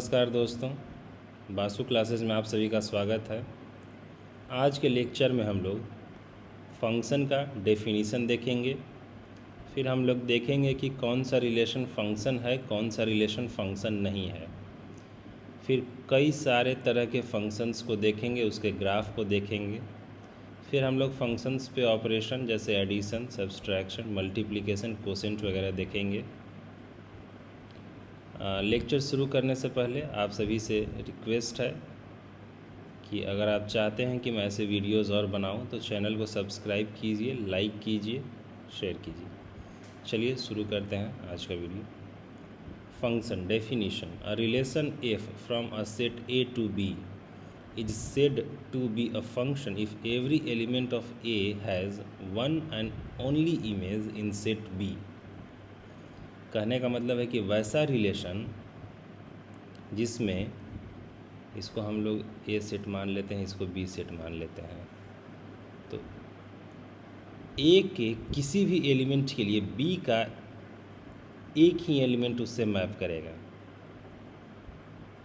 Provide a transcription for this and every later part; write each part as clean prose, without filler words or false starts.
नमस्कार दोस्तों, बासु क्लासेस में आप सभी का स्वागत है। आज के लेक्चर में हम लोग फंक्शन का डेफिनीशन देखेंगे। फिर हम लोग देखेंगे कि कौन सा रिलेशन फंक्शन है, कौन सा रिलेशन फंक्शन नहीं है। फिर कई सारे तरह के फंक्शंस को देखेंगे, उसके ग्राफ को देखेंगे। फिर हम लोग फंक्शंस पे ऑपरेशन जैसे एडिशन, सब्सट्रैक्शन, मल्टीप्लिकेशन, कोसेंट वगैरह देखेंगे। लेक्चर शुरू करने से पहले आप सभी से रिक्वेस्ट है कि अगर आप चाहते हैं कि मैं ऐसे वीडियोस और बनाऊं तो चैनल को सब्सक्राइब कीजिए, लाइक कीजिए, शेयर कीजिए। चलिए शुरू करते हैं आज का video. Function definition: a relation f from a set A to B is said to be a function if every element of A has one and only image in set B. कहने का मतलब है कि वैसा relation जिसमें इसको हम लोग ए सेट मान लेते हैं, इसको बी सेट मान लेते हैं, तो ए के किसी भी एलिमेंट के लिए बी का एक ही एलिमेंट उससे मैप करेगा।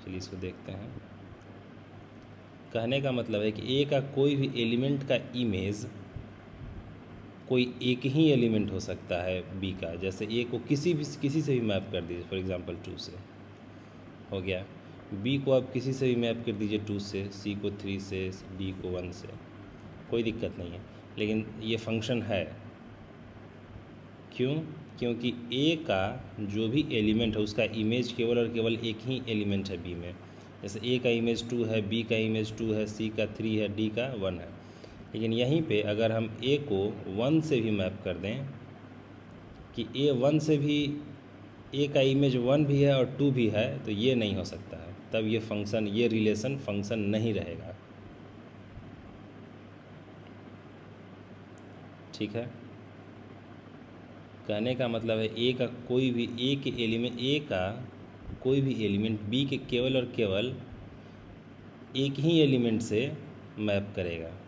चलिए इसको देखते हैं। कहने का मतलब है कि ए का कोई भी एलिमेंट का इमेज कोई एक ही एलिमेंट हो सकता है बी का। जैसे ए को किसी से भी मैप कर दीजिए, फॉर एग्जांपल 2 से हो गया। बी को आप किसी से भी मैप कर दीजिए 2 से, सी को 3 से, डी को 1 से, कोई दिक्कत नहीं है। लेकिन ये फंक्शन है क्यों? क्योंकि ए का जो भी एलिमेंट है उसका इमेज केवल और केवल एक ही एलिमेंट है बी में। जैसे ए का इमेज 2 है, बी का इमेज 2 है, सी का 3 है, डी का 1 है। लेकिन यहीं पे अगर हम ए को 1 से भी मैप कर दें कि ए 1 से भी ए का इमेज 1 भी है और 2 भी है, तो ये नहीं हो सकता है। तब ये फंक्शन, ये रिलेशन फंक्शन नहीं रहेगा। ठीक है। कहने का मतलब है ए का कोई भी ए का कोई भी एलिमेंट बी के केवल और केवल एक ही एलिमेंट से मैप करेगा।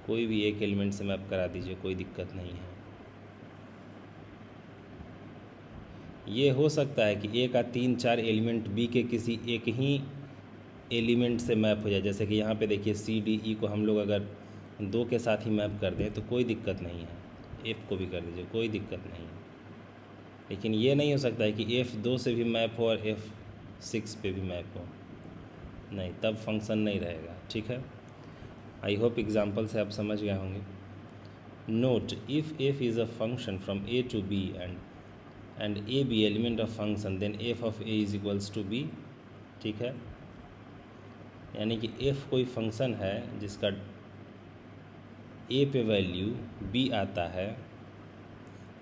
कोई भी एक एलिमेंट से मैप करा दीजिए, कोई दिक्कत नहीं है। ये हो सकता है कि ए का 3-4 एलिमेंट बी के किसी एक ही एलिमेंट से मैप हो जाए। जैसे कि यहाँ पे देखिए सी डी ई को हम लोग अगर 2 के साथ ही मैप कर दें तो कोई दिक्कत नहीं है। एफ़ को भी कर दीजिए, कोई दिक्कत नहीं है। लेकिन ये नहीं हो सकता है कि एफ़ 2 से भी मैप हो और एफ़ 6 पे भी मैप हो, नहीं, तब फंक्शन नहीं रहेगा। ठीक है। आई होप एग्जाम्पल से आप समझ गए होंगे। Note: if f is a function from A to B and a b element of function, then f of a is equals to b. ठीक है। यानी कि एफ़ कोई फंक्शन है जिसका ए पे वैल्यू बी आता है,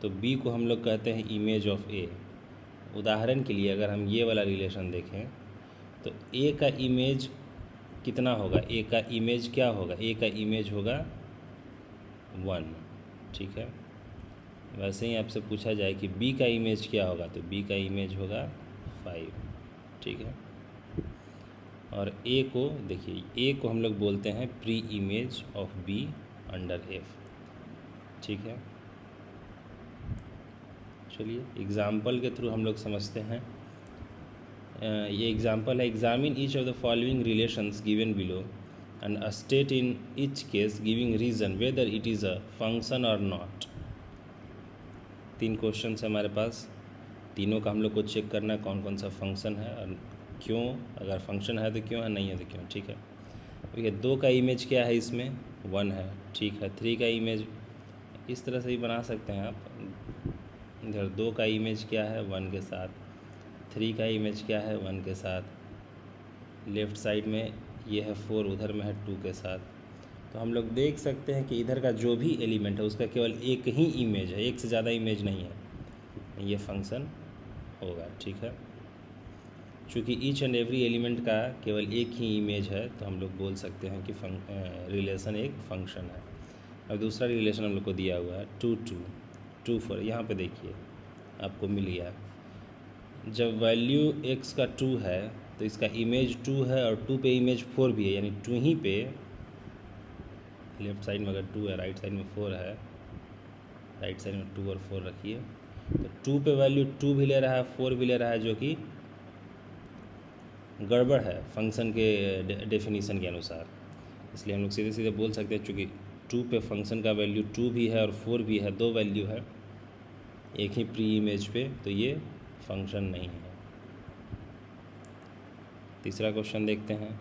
तो बी को हम लोग कहते हैं इमेज ऑफ ए। उदाहरण के लिए अगर हम ये वाला रिलेशन देखें तो ए का इमेज कितना होगा? ए का इमेज क्या होगा? ए का इमेज होगा 1। ठीक है। वैसे ही आपसे पूछा जाए कि बी का इमेज क्या होगा, तो बी का इमेज होगा 5। ठीक है। और ए को देखिए, ए को हम लोग बोलते हैं pre image of be under F. ठीक है। चलिए एग्ज़ाम्पल के थ्रू हम लोग समझते हैं। ये एग्ज़ाम्पल है: examine each of the following relations given below and state in each case giving reason whether it is a function और नॉट। 3 क्वेश्चन है हमारे पास, तीनों का हम लोग को चेक करना है कौन कौन सा फंक्शन है और क्यों, अगर फंक्शन है तो क्यों है, नहीं है तो क्यों। ठीक है। देखिए 2 का इमेज क्या है, इसमें 1 है। ठीक है। 3 का इमेज इस तरह से ही बना सकते हैं आप। इधर 2 का इमेज क्या है, 1 के साथ। 3 का इमेज क्या है, 1 के साथ। लेफ़्ट साइड में ये है 4, उधर में है 2 के साथ। तो हम लोग देख सकते हैं कि इधर का जो भी एलिमेंट है उसका केवल एक ही इमेज है, एक से ज़्यादा इमेज नहीं है। ये फंक्शन होगा। ठीक है। चूँकि ईच एंड एवरी एलिमेंट का केवल एक ही इमेज है, तो हम लोग बोल सकते हैं कि रिलेशन एक फंक्शन है। अब दूसरा रिलेशन हम लोग को दिया हुआ है 2 4। यहाँ पे देखिए आपको मिल गया। जब वैल्यू x का 2 है तो इसका इमेज 2 है और 2 पे इमेज 4 भी है, यानी 2 ही पे लेफ़्ट साइड में अगर 2 है, राइट साइड में 4 है, राइट साइड में 2 और 4 रखिए। तो 2 पे वैल्यू 2 भी ले रहा है, 4 भी ले रहा है, जो कि गड़बड़ है फंक्शन के डेफिनीशन के अनुसार। इसलिए हम लोग सीधे सीधे बोल सकते हैं चूँकि 2 पे फंक्शन का वैल्यू 2 भी है और 4 भी है, 2 वैल्यू है एक ही प्री इमेज पे, तो ये फंक्शन नहीं है। तीसरा क्वेश्चन देखते हैं।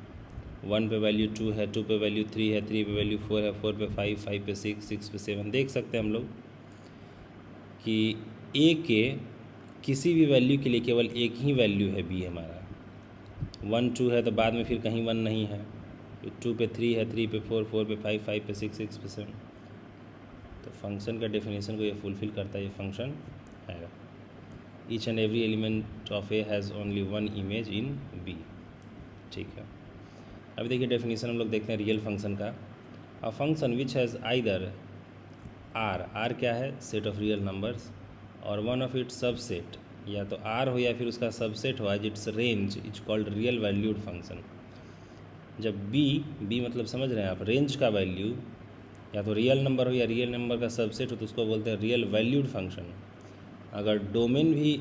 1 पे वैल्यू 2 है, 2 पे वैल्यू 3 है, 3 पे वैल्यू 4 है, 4 पे 5, 5 पे 6, 6 पे 7। देख सकते हैं हम लोग कि ए के किसी भी वैल्यू के लिए केवल एक ही वैल्यू है बी हमारा। 1 2 है तो बाद में फिर कहीं 1 नहीं है। 2 पे 3 है, 3 पे 4, 4 पे 5, 5 पे 6, 6 पे 7। तो फंक्शन का डेफिनेशन को ये फुलफिल करता है, ये फंक्शन है। Each and every element of A has only 1 image in B. ठीक है, अभी देखिए डेफिनेशन हम लोग देखते हैं रियल फंक्शन का। A function which has either R क्या है, सेट ऑफ रियल नंबर्स, और वन ऑफ इट्स सबसेट, या तो आर हो या फिर उसका सबसेट हो, as its range is called real valued function. जब बी मतलब समझ रहे हैं आप, रेंज का वैल्यू या तो रियल नंबर हो या रियल नंबर का सबसेट हो, तो उसको बोलते हैं रियल वैल्यूड फंक्शन। अगर डोमेन भी,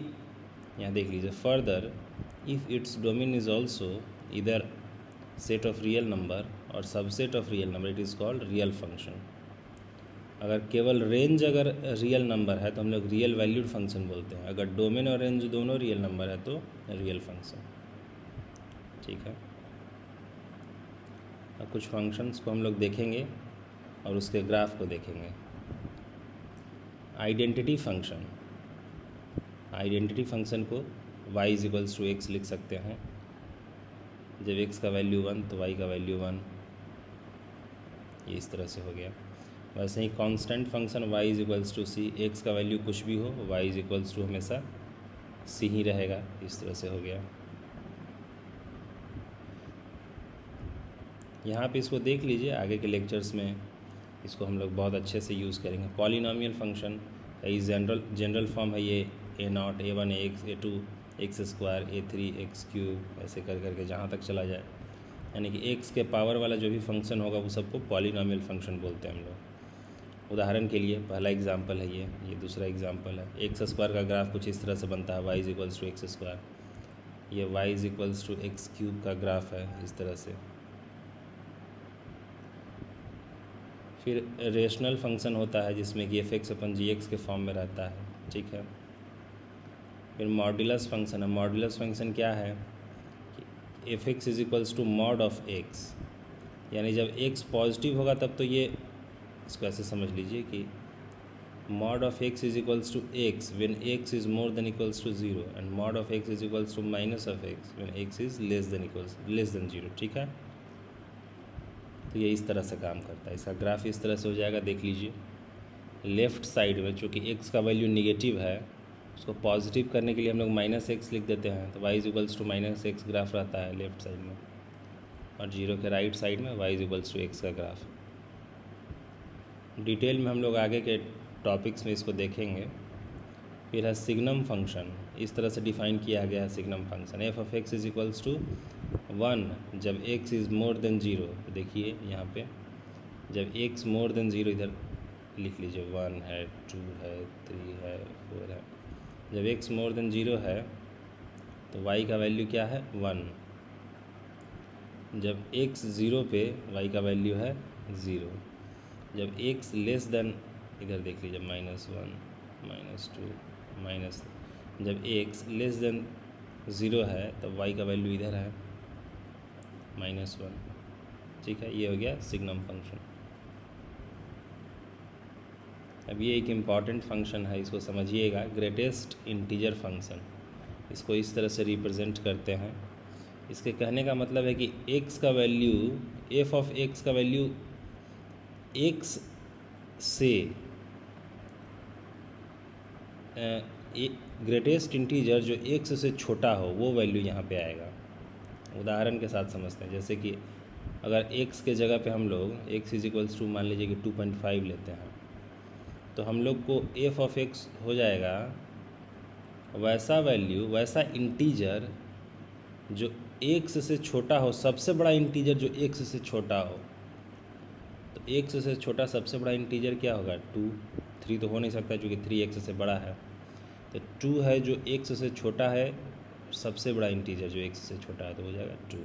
यहाँ देख लीजिए, further if its domain is also इधर सेट ऑफ रियल नंबर और subset of real number, it is called real function. अगर केवल रेंज अगर रियल नंबर है तो हम लोग रियल वैल्यूड फंक्शन बोलते हैं। अगर डोमेन और रेंज दोनों रियल नंबर है तो रियल फंक्शन। ठीक है, अब कुछ फंक्शंस को हम लोग देखेंगे और उसके ग्राफ को देखेंगे। आइडेंटिटी फंक्शन, आइडेंटिटी फंक्शन को y is equals to x लिख सकते हैं। जब x का वैल्यू 1 तो y का वैल्यू 1, ये इस तरह से हो गया। वैसे ही constant function y is equals to C, x का वैल्यू कुछ भी हो y इज इक्वल्स टू हमेशा सी ही रहेगा, इस तरह से हो गया। यहाँ पे इसको देख लीजिए, आगे के लेक्चर्स में इसको हम लोग बहुत अच्छे से यूज़ करेंगे। पॉलिनॉमियल फंक्शन ये जनरल फॉर्म है, ये a0 a1 ax a2 x square a3 x cube, ऐसे कर करके जहाँ तक चला जाए, यानी कि x के पावर वाला जो भी फंक्शन होगा वो सबको पॉलिनॉमियल फंक्शन बोलते हैं हम लोग। उदाहरण के लिए पहला एग्जांपल है ये दूसरा एग्जांपल है। एक्स स्क्वायर का ग्राफ कुछ इस तरह से बनता है, y is equals to x square. ये y is equals to x cube का ग्राफ है इस तरह से। फिर रेशनल फंक्शन होता है जिसमें कि f(x/gx) के फॉर्म में रहता है। ठीक है, फिर मॉड्यूलस फंक्शन है। मॉड्यूलस फंक्शन क्या है कि f(x) is equals to mod of x, यानी जब x पॉजिटिव होगा तब तो ये, इसको ऐसे समझ लीजिए कि mod of x is equals to x when x is more than equals to 0, and mod of x is equals to minus of x when x is less than 0। ठीक है, तो ये इस तरह से काम करता है। इसका ग्राफ इस तरह से हो जाएगा, देख लीजिए। लेफ़्ट साइड में चूँकि x का वैल्यू निगेटिव है, उसको पॉजिटिव करने के लिए हम लोग माइनस एक्स लिख देते हैं, तो y is equals to minus x graph रहता है लेफ्ट साइड में, और 0 के राइट साइड में y is equals to x का ग्राफ। डिटेल में हम लोग आगे के टॉपिक्स में इसको देखेंगे। फिर है सिग्नम फंक्शन, इस तरह से डिफाइन किया गया है signum function. F of x is equals to 1 जब x इज़ मोर देन 0। तो देखिए यहाँ पे जब x मोर देन 0, इधर लिख लीजिए 1 है, 2 है, 3 है, 4 है। जब x मोर देन 0 है तो y का वैल्यू क्या है 1। जब x 0 पे y का वैल्यू है 0। जब x लेस देन, इधर देख लीजिए -1 -2 माइनस, जब x लेस देन 0 है तब y का वैल्यू इधर है -1। ठीक है, ये हो गया सिग्नम फंक्शन। अब ये एक इम्पॉर्टेंट फंक्शन है, इसको समझिएगा। ग्रेटेस्ट इंटीजर फंक्शन, इसको इस तरह से रिप्रेजेंट करते हैं। इसके कहने का मतलब है कि x का वैल्यू, f ऑफ x का वैल्यू x से ग्रेटेस्ट इंटीजर जो x से छोटा हो वो वैल्यू यहाँ पे आएगा। उदाहरण के साथ समझते हैं, जैसे कि अगर x के जगह पे हम लोग x इज इक्वल्स टू मान लीजिए कि 2.5 लेते हैं, तो हम लोग को f ऑफ x हो जाएगा वैसा वैल्यू, वैसा इंटीजर जो x से छोटा हो, सबसे बड़ा इंटीजर जो x से छोटा हो। तो x से छोटा सबसे बड़ा इंटीजर क्या होगा 2, 3 तो हो नहीं सकता क्योंकि 3 x से बड़ा है। तो 2 है जो x से छोटा है, सबसे बड़ा इंटीजर जो x से छोटा है, तो हो जाएगा 2।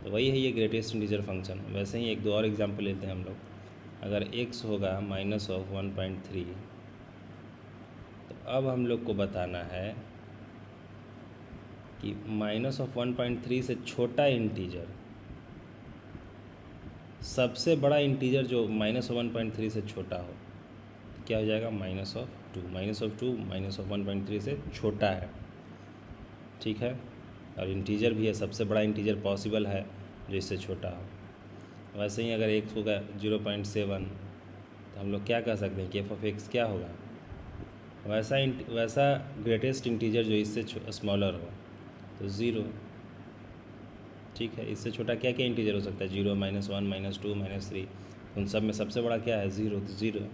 तो वही है ये ग्रेटेस्ट इंटीजर फंक्शन। वैसे ही एक दो और एग्जांपल लेते हैं हम लोग। अगर x होगा -1.3, तो अब हम लोग को बताना है कि -1.3 से छोटा इंटीजर, सबसे बड़ा इंटीजर जो -1.3 से छोटा हो, तो क्या हो जाएगा -2 -1.3 से छोटा है, ठीक है। और इंटीजर भी है, सबसे बड़ा इंटीजर पॉसिबल है जो इससे छोटा हो। वैसे ही अगर x होगा 0.7, तो हम लोग क्या कह सकते हैं कि f(x) क्या होगा, वैसा ग्रेटेस्ट इंटीजर जो इससे स्मॉलर हो, तो 0, ठीक है। इससे छोटा क्या क्या इंटीजर हो सकता है, 0, -1, -2, -3, उन सब में सबसे बड़ा क्या है, 0, तो 0।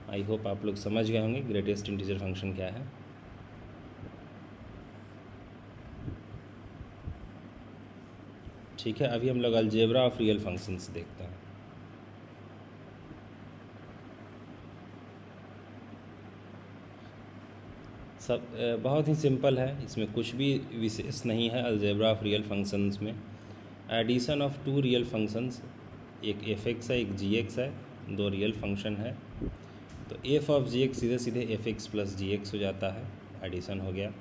आई होप आप लोग समझ गए होंगे ग्रेटेस्ट इंटीजर फंक्शन क्या है। ठीक है, अभी हम लोग अलजेब्रा ऑफ रियल फंक्शंस देखते हैं। सब बहुत ही सिंपल है, इसमें कुछ भी विशेष नहीं है। अलजेब्रा ऑफ रियल फंक्शंस में एडिशन ऑफ 2 रियल फंक्शंस, एक f(x) है, एक g(x) है, 2 रियल फंक्शन है, तो f ऑफ g(x) सीधे सीधे f(x) प्लस g(x) हो जाता है, एडिशन हो गया।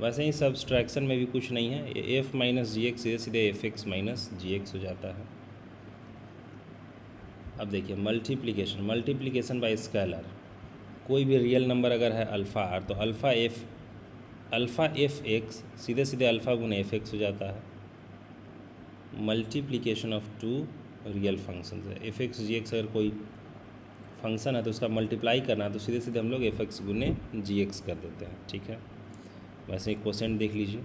वैसे ही सब्सट्रैक्शन में भी कुछ नहीं है, f माइनस जी एक्स सीधे सीधे f(x) माइनस g(x) हो जाता है। अब देखिए मल्टीप्लिकेशन बाय स्केलर, कोई भी रियल नंबर अगर है अल्फ़ा r, तो अल्फ़ा f(x) सीधे सीधे अल्फ़ा गुने f(x) हो जाता है। मल्टीप्लिकेशन ऑफ 2 रियल फंक्शन है, f(x) g(x) अगर कोई फंक्शन है तो उसका मल्टीप्लाई करना है, तो सीधे सीधे हम लोग f(x) गुने g(x) कर देते हैं, ठीक है। वैसे ही क्वेश्चन देख लीजिए,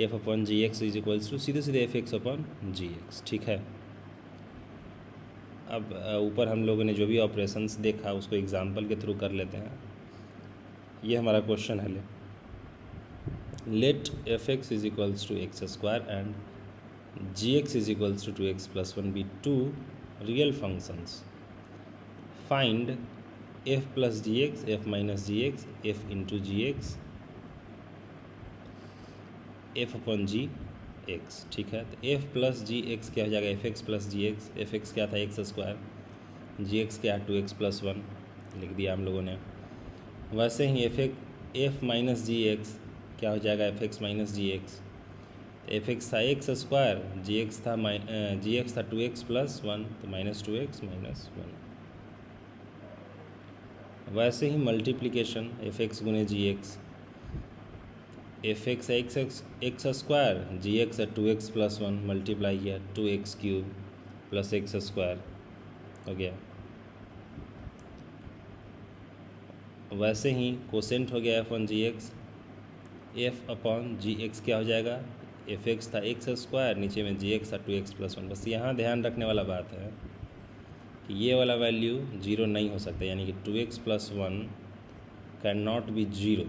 f/gx इज इक्वल्स टू सीधे सीधे f(x)/gx, ठीक है। अब ऊपर हम लोगों ने जो भी ऑपरेशंस देखा उसको एग्जांपल के थ्रू कर लेते हैं। ये हमारा क्वेश्चन है, let f(x) is equals to x² and gx is equals to 2x + 1 be 2 real functions. Find f plus gx, f minus gx, f into gx, f/gx, ठीक है। तो f प्लस gx क्या हो जाएगा, f(x) प्लस gx, f(x) क्या था x², gx क्या 2x + 1 लिख दिया हम लोगों ने। वैसे ही f माइनस gx क्या हो जाएगा, f(x) माइनस gx, f(x) था x², gx था 2x + 1, तो -2x -1। वैसे ही मल्टीप्लिकेशन f(x) गुने gx, f(x) है x², gx है 2x + 1, मल्टीप्लाई किया 2x³ + x² हो गया। वैसे ही कोसेंट हो गया f(gx), f/gx क्या हो जाएगा, f(x) था x², नीचे में gx था 2x + 1। बस यहाँ ध्यान रखने वाला बात है कि ये वाला वैल्यू 0 नहीं हो सकता, यानी कि 2x + 1 can not be 0।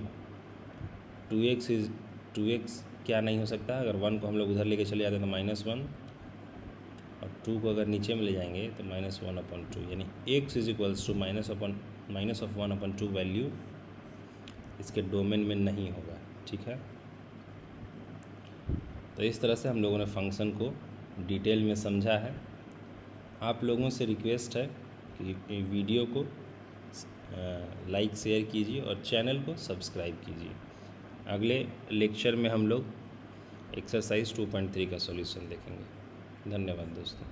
2x क्या नहीं हो सकता, अगर 1 को हम लोग उधर लेके चले जाते हैं तो -1, और 2 को अगर नीचे में ले जाएंगे तो -1/2, यानी x is equals to -1/2 value इसके डोमेन में नहीं होगा, ठीक है। तो इस तरह से हम लोगों ने फंक्शन को डिटेल में समझा है। आप लोगों से रिक्वेस्ट है कि वीडियो को लाइक शेयर कीजिए और चैनल को सब्सक्राइब कीजिए। अगले लेक्चर में हम लोग एक्सरसाइज 2.3 का सॉल्यूशन देखेंगे। धन्यवाद दोस्तों।